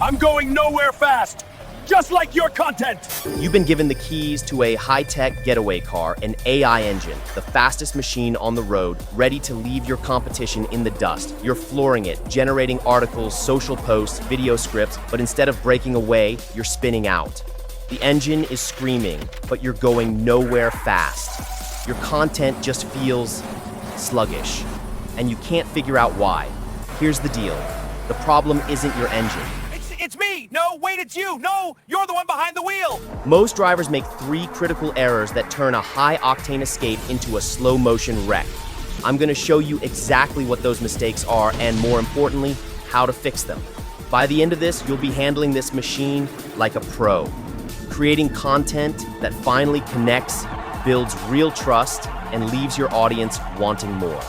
I'm going nowhere fast, just like your content. You've been given the keys to a high-tech getaway car, an AI engine, the fastest machine on the road, ready to leave your competition in the dust. You're flooring it, generating articles, social posts, video scripts, but instead of breaking away, you're spinning out. The engine is screaming, but you're going nowhere fast. Your content just feels sluggish, and you can't figure out why. Here's the deal. The problem isn't your engine. It's me! No, wait, it's you! No, you're the one behind the wheel! Most drivers make 3 critical errors that turn a high-octane escape into a slow-motion wreck. I'm gonna show you exactly what those mistakes are and, more importantly, how to fix them. By the end of this, you'll be handling this machine like a pro, creating content that finally connects, builds real trust, and leaves your audience wanting more.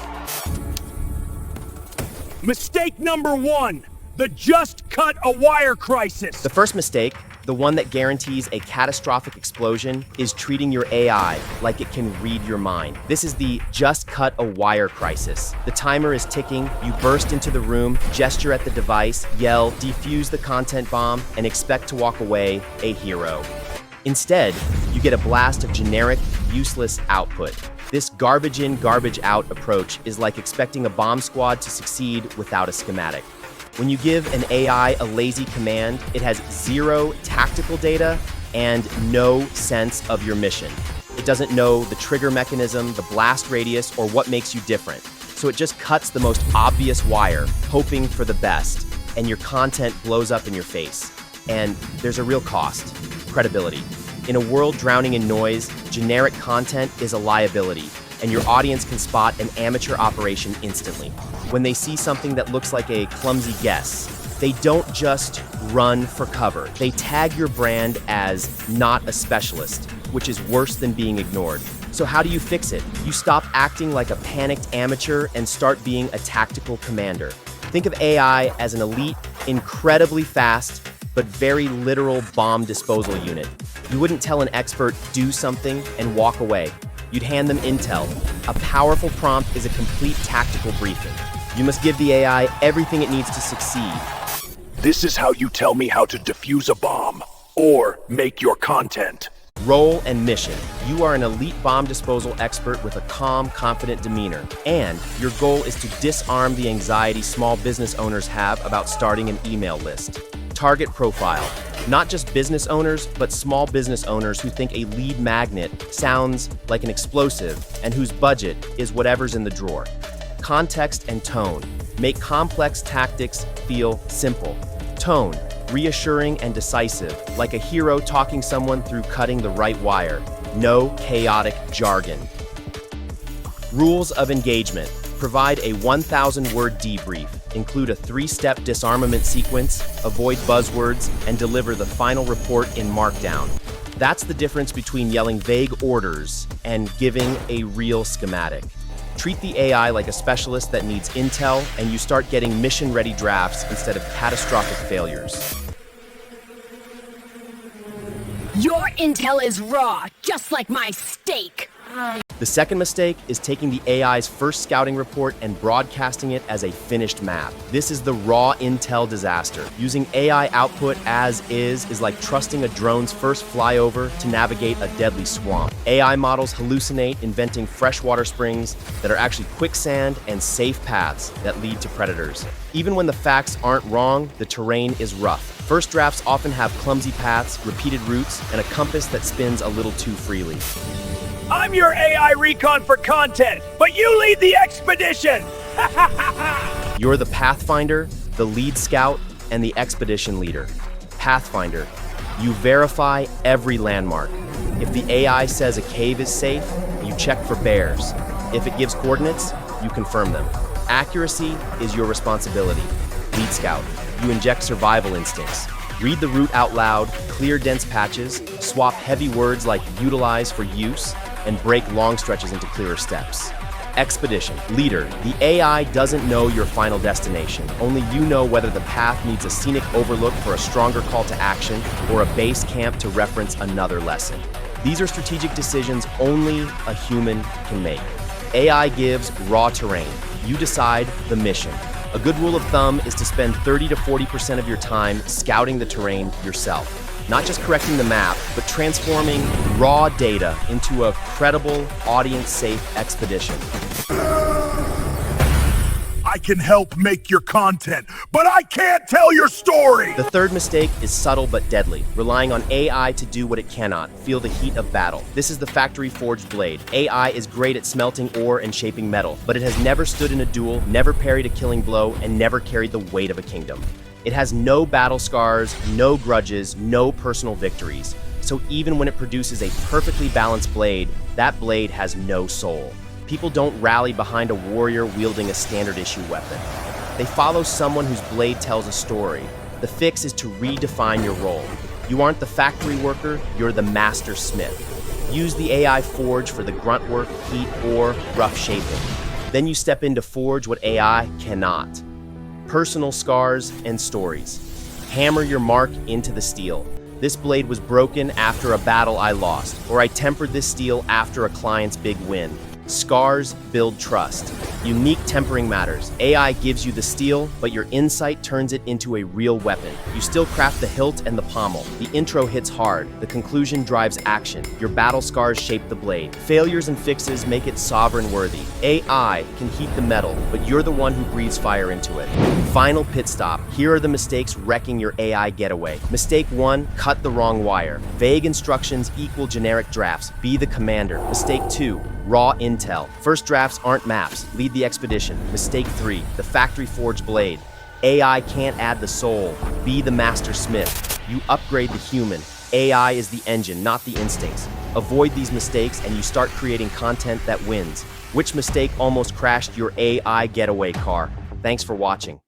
Mistake number 1. The just cut a wire crisis. The first mistake, the one that guarantees a catastrophic explosion, is treating your AI like it can read your mind. This is the just cut a wire crisis. The timer is ticking, you burst into the room, gesture at the device, yell, defuse the content bomb, and expect to walk away a hero. Instead, you get a blast of generic, useless output. This garbage in, garbage out approach is like expecting a bomb squad to succeed without a schematic. When you give an AI a lazy command, it has 0 tactical data and no sense of your mission. It doesn't know the trigger mechanism, the blast radius, or what makes you different. So it just cuts the most obvious wire, hoping for the best, and your content blows up in your face. And there's a real cost: credibility. In a world drowning in noise, generic content is a liability, and your audience can spot an amateur operation instantly. When they see something that looks like a clumsy guess, they don't just run for cover. They tag your brand as not a specialist, which is worse than being ignored. So how do you fix it? You stop acting like a panicked amateur and start being a tactical commander. Think of AI as an elite, incredibly fast, but very literal bomb disposal unit. You wouldn't tell an expert, do something, and walk away. You'd hand them intel. A powerful prompt is a complete tactical briefing. You must give the AI everything it needs to succeed. This is how you tell me how to defuse a bomb or make your content. Role and mission. You are an elite bomb disposal expert with a calm, confident demeanor. And your goal is to disarm the anxiety small business owners have about starting an email list. Target profile. Not just business owners, but small business owners who think a lead magnet sounds like an explosive and whose budget is whatever's in the drawer. Context and tone. Make complex tactics feel simple. Tone. Reassuring and decisive, like a hero talking someone through cutting the right wire. No chaotic jargon. Rules of engagement. Provide a 1,000-word debrief. Include a 3-step disarmament sequence, avoid buzzwords, and deliver the final report in Markdown. That's the difference between yelling vague orders and giving a real schematic. Treat the AI like a specialist that needs intel, and you start getting mission-ready drafts instead of catastrophic failures. Your intel is raw, just like my steak. The second mistake is taking the AI's first scouting report and broadcasting it as a finished map. This is the raw intel disaster. Using AI output as is like trusting a drone's first flyover to navigate a deadly swamp. AI models hallucinate, inventing freshwater springs that are actually quicksand and safe paths that lead to predators. Even when the facts aren't wrong, the terrain is rough. First drafts often have clumsy paths, repeated routes, and a compass that spins a little too freely. I'm your AI recon for content, but you lead the expedition! You're the Pathfinder, the lead scout, and the expedition leader. Pathfinder, you verify every landmark. If the AI says a cave is safe, you check for bears. If it gives coordinates, you confirm them. Accuracy is your responsibility. Lead scout, you inject survival instincts. Read the route out loud, clear dense patches, swap heavy words like utilize for use, and break long stretches into clearer steps. Expedition. Leader, the AI doesn't know your final destination. Only you know whether the path needs a scenic overlook for a stronger call to action or a base camp to reference another lesson. These are strategic decisions only a human can make. AI gives raw terrain. You decide the mission. A good rule of thumb is to spend 30 to 40% of your time scouting the terrain yourself. Not just correcting the map, but transforming raw data into a credible, audience-safe expedition. I can help make your content, but I can't tell your story! The third mistake is subtle but deadly, relying on AI to do what it cannot, feel the heat of battle. This is the factory-forged blade. AI is great at smelting ore and shaping metal, but it has never stood in a duel, never parried a killing blow, and never carried the weight of a kingdom. It has no battle scars, no grudges, no personal victories. So even when it produces a perfectly balanced blade, that blade has no soul. People don't rally behind a warrior wielding a standard issue weapon. They follow someone whose blade tells a story. The fix is to redefine your role. You aren't the factory worker, you're the master smith. Use the AI Forge for the grunt work, heat, or rough shaping. Then you step in to forge what AI cannot. Personal scars and stories. Hammer your mark into the steel. This blade was broken after a battle I lost, or I tempered this steel after a client's big win. Scars build trust. Unique tempering matters. AI gives you the steel, but your insight turns it into a real weapon. You still craft the hilt and the pommel. The intro hits hard. The conclusion drives action. Your battle scars shape the blade. Failures and fixes make it sovereign worthy. AI can heat the metal, but you're the one who breathes fire into it. Final pit stop. Here are the mistakes wrecking your AI getaway. Mistake 1, cut the wrong wire. Vague instructions equal generic drafts. Be the commander. Mistake 2, raw intel. First drafts aren't maps. Lead the expedition. Mistake 3, the factory forged blade. AI can't add the soul. Be the master smith. You upgrade the human. AI is the engine, not the instincts. Avoid these mistakes and you start creating content that wins. Which mistake almost crashed your AI getaway car? Thanks for watching.